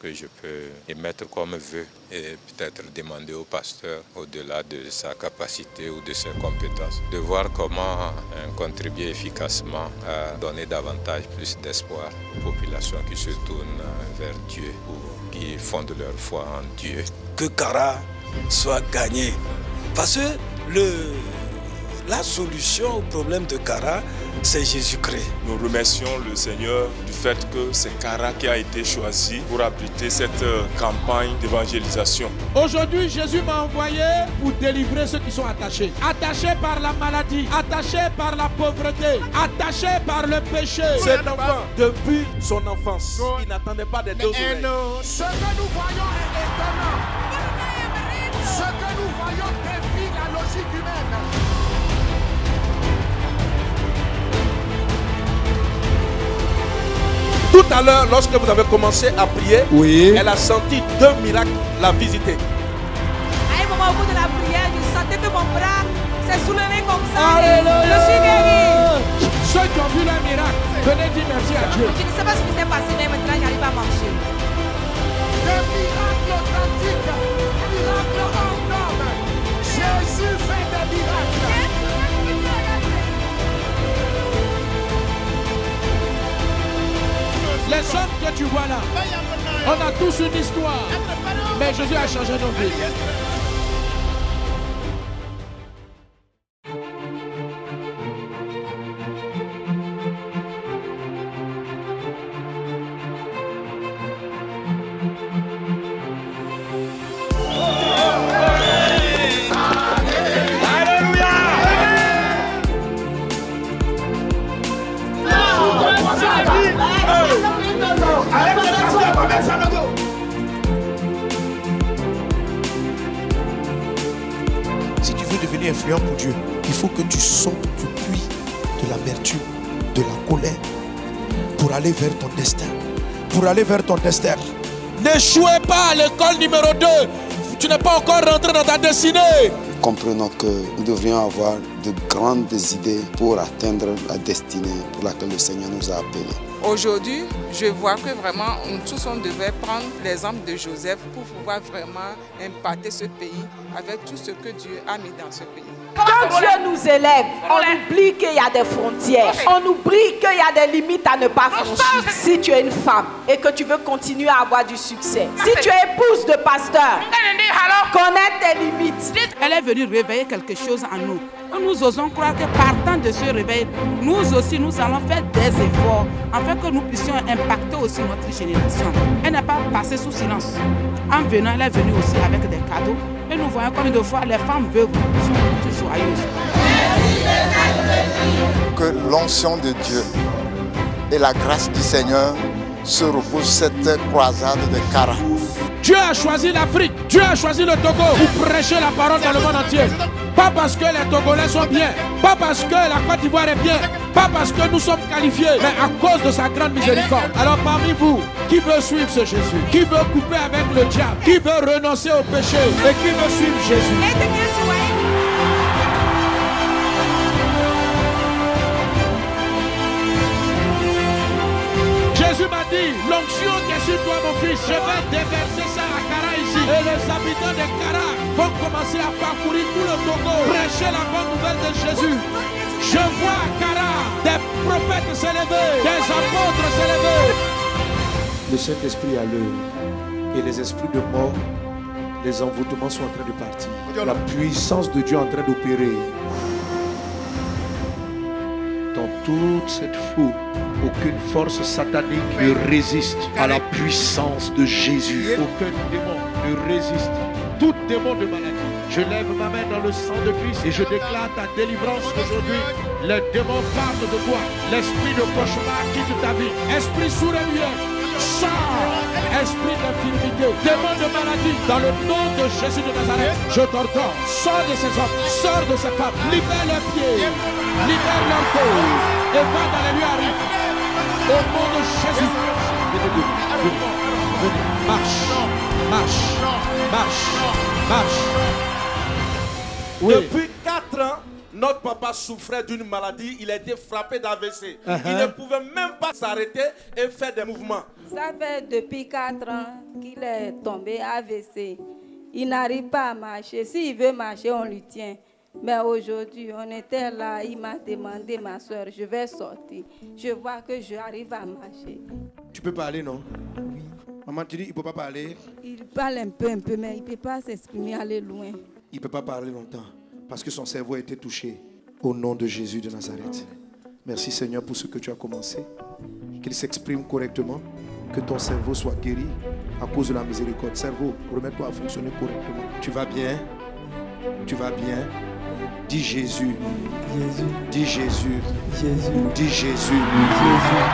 que je peux émettre comme vœu et peut-être demander au pasteur, au-delà de sa capacité ou de ses compétences, de voir comment contribuer efficacement à donner davantage plus d'espoir aux populations qui se tournent vers Dieu ou qui fondent leur foi en Dieu. Que Kara soit gagné. Parce que la solution au problème de Kara, c'est Jésus-Christ. Nous remercions le Seigneur du fait que c'est Kara qui a été choisi pour abriter cette campagne d'évangélisation. Aujourd'hui, Jésus m'a envoyé pour délivrer ceux qui sont attachés. Attachés par la maladie, attachés par la pauvreté, attachés par le péché. Cet enfant, depuis son enfance, il n'attendait pas des deux oreilles. Ce que nous voyons est étonnant. Ce que nous voyons défie la logique humaine. Tout à l'heure, lorsque vous avez commencé à prier, oui, elle a senti deux miracles la visiter. À un moment, au bout de la prière, je sentais que mon bras s'est soulevé comme ça. Alléluia. Je suis guéri. Ceux qui ont vu le miracle, venez dire merci à Dieu. Je ne sais pas ce qui s'est passé, mais maintenant j'arrive à marcher. Le miracle authentique, le miracle hors norme. Jésus fait des miracles. Les hommes que tu vois là, on a tous une histoire, mais Jésus a changé nos vies. Si tu veux devenir influent pour Dieu, il faut que tu sortes du puits de l'amertume, de la colère, pour aller vers ton destin. Pour aller vers ton destin. N'échouez pas à l'école numéro 2. Tu n'es pas encore rentré dans ta destinée. Comprenons que nous devrions avoir de grandes idées pour atteindre la destinée pour laquelle le Seigneur nous a appelés. Aujourd'hui, je vois que vraiment, nous tous, on devait prendre l'exemple de Joseph pour pouvoir vraiment impacter ce pays avec tout ce que Dieu a mis dans ce pays. Quand Dieu nous élève, on oublie qu'il y a des frontières. On oublie qu'il y a des limites à ne pas franchir. Si tu es une femme et que tu veux continuer à avoir du succès, si tu es épouse de pasteur, connais tes limites. Elle est venue réveiller quelque chose en nous. Nous osons croire que partant de ce réveil, nous aussi nous allons faire des efforts afin que nous puissions impacter aussi notre génération. Elle n'est pas passée sous silence. En venant, elle est venue aussi avec des cadeaux. Et nous voyons combien de fois les femmes veuves sont toutes joyeuses. Que l'onction de Dieu et la grâce du Seigneur se reposent sur cette croisade de Kara. Dieu a choisi l'Afrique, Dieu a choisi le Togo pour prêcher la parole dans le monde entier. Pas parce que les Togolais sont bien, pas parce que la Côte d'Ivoire est bien, pas parce que nous sommes qualifiés, mais à cause de sa grande miséricorde. Alors parmi vous, qui veut suivre ce Jésus? Qui veut couper avec le diable? Qui veut renoncer au péché? Et qui veut suivre Jésus? Jésus m'a dit, l'onction qui est sur toi mon fils, je vais déverser ça à Kara ici. Et les habitants de Kara vont commencer à parcourir tout le Togo, prêcher la bonne nouvelle de Jésus. Je vois à Kara des prophètes s'élever, des apôtres s'élever. Le Saint-Esprit à l'œuvre et les esprits de mort, les envoûtements sont en train de partir. La puissance de Dieu est en train d'opérer. Dans toute cette foule, aucune force satanique ne résiste à la puissance de Jésus. Aucun démon ne résiste. Tout démon de maladie. Je lève ma main dans le sang de Christ et je déclare ta délivrance aujourd'hui. Les démons partent de toi. L'esprit de cauchemar quitte ta vie. Esprit sourd-muet, sors. Esprit d'infirmité, démon de maladie, dans le nom de Jésus de Nazareth, je t'ordonne. Sors de ces hommes, sors de ces femmes, libère leurs pieds, libère leur corps et va dans les lieux arides. Au nom de Jésus. Venez. Marche, marche, marche, marche. Oui. Depuis 4 ans, notre papa souffrait d'une maladie, il a été frappé d'AVC. Il ne pouvait même pas s'arrêter et faire des mouvements. Ça fait depuis 4 ans qu'il est tombé AVC. Il n'arrive pas à marcher. S'il veut marcher, on lui tient. Mais aujourd'hui, on était là, il m'a demandé, ma soeur, je vais sortir. Je vois que j'arrive à marcher. Tu peux parler, non? Oui. Maman, tu dis il ne peut pas parler? Il parle un peu, mais il ne peut pas s'exprimer, aller loin. Il ne peut pas parler longtemps parce que son cerveau a été touché. Au nom de Jésus de Nazareth. Merci Seigneur pour ce que tu as commencé. Qu'il s'exprime correctement. Que ton cerveau soit guéri à cause de la miséricorde. Cerveau, remets-toi à fonctionner correctement. Tu vas bien? Tu vas bien? Dis Jésus. Jésus. Dis Jésus. Jésus. Dis Jésus. Jésus.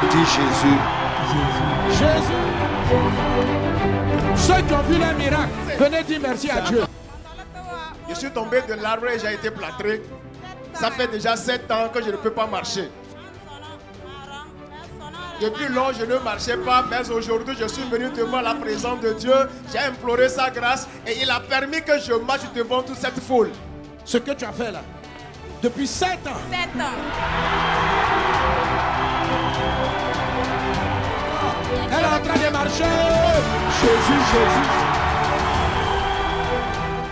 Dis Jésus. Jésus. Jésus. Ceux qui ont vu les miracles, venez dire merci à Dieu. Je suis tombé de l'arbre et j'ai été plâtré. Ça fait déjà 7 ans que je ne peux pas marcher. Depuis longtemps, je ne marchais pas, mais aujourd'hui, je suis venu devant la présence de Dieu. J'ai imploré sa grâce et il a permis que je marche devant toute cette foule. Ce que tu as fait là, depuis 7 ans. 7 ans. Elle est en train de marcher. Jésus, Jésus.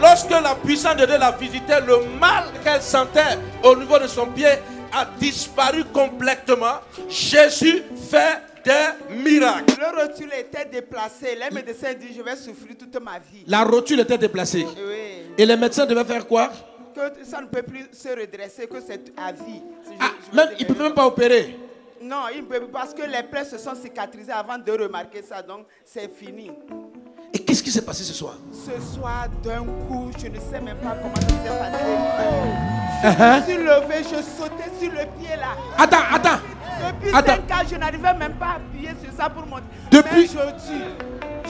Lorsque la puissance de Dieu la visitait, le mal qu'elle sentait au niveau de son pied a disparu complètement. Jésus fait des miracles. Le rotule était déplacé. Les médecins disent je vais souffrir toute ma vie. La rotule était déplacée. Oui. Et les médecins devaient faire quoi? Que ça ne peut plus se redresser, que c'est à vie. Même, ils ne peuvent même pas opérer. Non, il peut, parce que les plaies se sont cicatrisées avant de remarquer ça, donc c'est fini. Et qu'est-ce qui s'est passé ce soir? Ce soir, d'un coup, je ne sais même pas comment ça s'est passé. Je me suis levé, je sautais sur le pied là. Attends. Depuis 5 ans, je n'arrivais même pas à appuyer sur ça pour monter.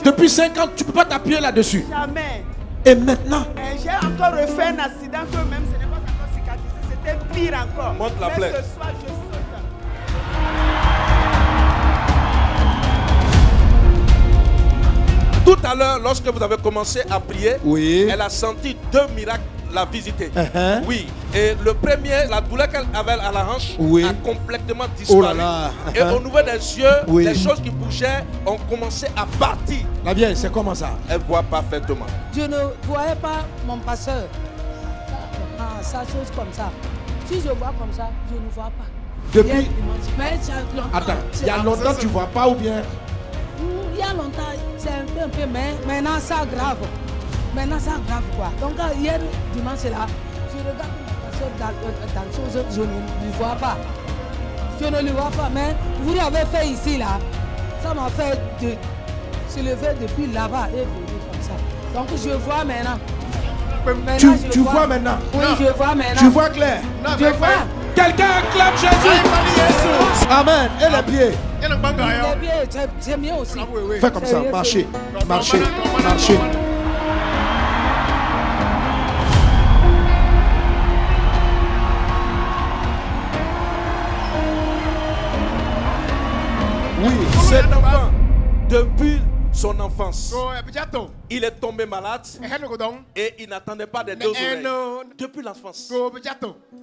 Depuis 5 ans, tu ne peux pas t'appuyer là-dessus. Jamais. Et maintenant? J'ai encore refait un accident que même ce n'est pas encore cicatrisé, c'était pire encore. Montre la plaie. Mais ce soir, je saute. Tout à l'heure, lorsque vous avez commencé à prier, oui, elle a senti 2 miracles la visiter. Oui. Et le premier, la douleur qu'elle avait à la hanche a complètement disparu. Oh là là. Et au niveau des yeux, les choses qui bougeaient ont commencé à partir. La vieille, c'est comment ça? Elle voit parfaitement. Je ne voyais pas mon pasteur. Ça chose comme ça. Si je vois comme ça, je ne vois pas. Depuis... Attends, il y a longtemps que tu ne vois pas ou bien? Il y a longtemps, c'est un peu, mais maintenant ça grave. Maintenant ça grave quoi. Donc hier, dimanche là, je regarde mon pasteur dans chose, je ne le vois pas. Je ne le vois pas, mais vous l'avez fait ici là. Ça m'a fait de se lever depuis là-bas et venir comme ça. Donc je vois maintenant. Tu vois maintenant? Oui, je vois maintenant. Tu vois clair? Je vois. Quelqu'un acclame Jésus. Amen. Et les pieds? Les pieds, c'est mieux aussi. Fais comme ça, marchez. Marchez. Marchez. Oui, cet enfant, depuis son enfance, il est tombé malade et il n'attendait pas des 2 oreilles. Depuis l'enfance.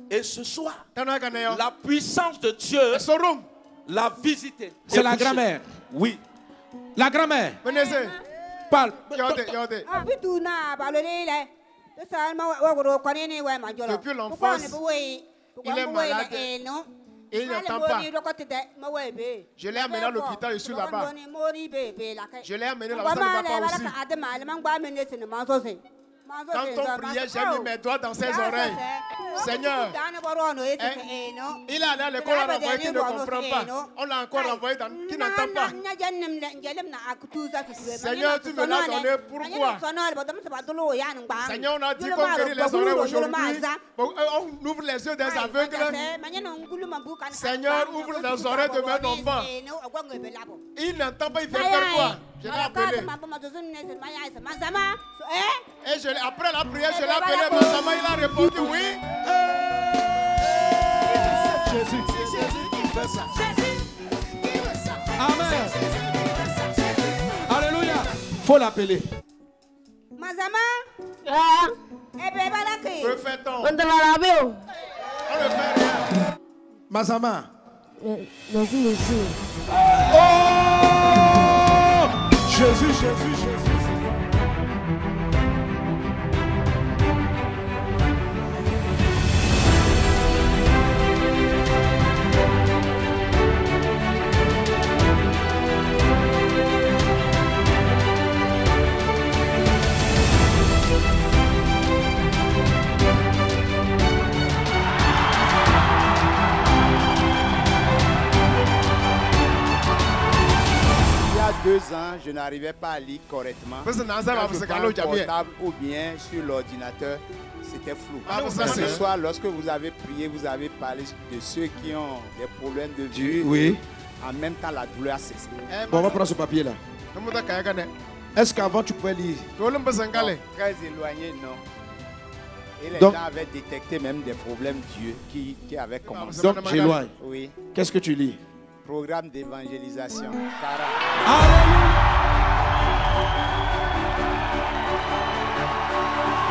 Et ce soir, la puissance de Dieu l'a visité. C'est la grand-mère. Oui. La grand-mère. Parle. Depuis l'enfance, il est malade. Et il n'entend pas. Je l'ai amené à l'hôpital, je suis là-bas. Je l'ai amené là-bas, ça ne va pas aussi. Quand on priait, j'ai mis mes doigts dans ses oreilles. Seigneur, il est allé à l'école, on l'a envoyé qui ne comprend pas. On l'a encore envoyé qui n'entend pas. Seigneur, tu me l'as donné, pourquoi? Seigneur, on a dit qu'on guérit les oreilles aujourd'hui. On ouvre les yeux des aveugles. Seigneur, ouvre les oreilles de mes enfants. Il n'entend pas, il fait faire quoi? Je l'ai appelé. Et après la prière, je l'ai appelé. Mazama, il a répondu oui. Jésus. Jésus fait ça. Amen. Alléluia. Faut l'appeler. Mazama. On ne fait rien. Mazama. Merci, monsieur. Oh! Jésus, Jésus, Jésus. Il y a 2 ans, je n'arrivais pas à lire correctement. Quand je parle portable ou bien sur l'ordinateur, c'était flou. Ce soir, lorsque vous avez prié, vous avez parlé de ceux qui ont des problèmes de vue. Oui. En même temps, la douleur a cessé. Bon, on va prendre ce papier-là. Est-ce qu'avant tu pouvais lire? Non, très éloigné, non. Et les Donc, gens avaient détecté même des problèmes Dieu qui avaient commencé. Donc, j'éloigne. Oui. Qu'est-ce que tu lis? Programme d'évangélisation.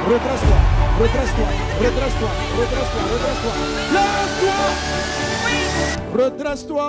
Redresse-toi, redresse-toi, redresse-toi, redresse-toi, redresse-toi. Lève-toi! Redresse-toi.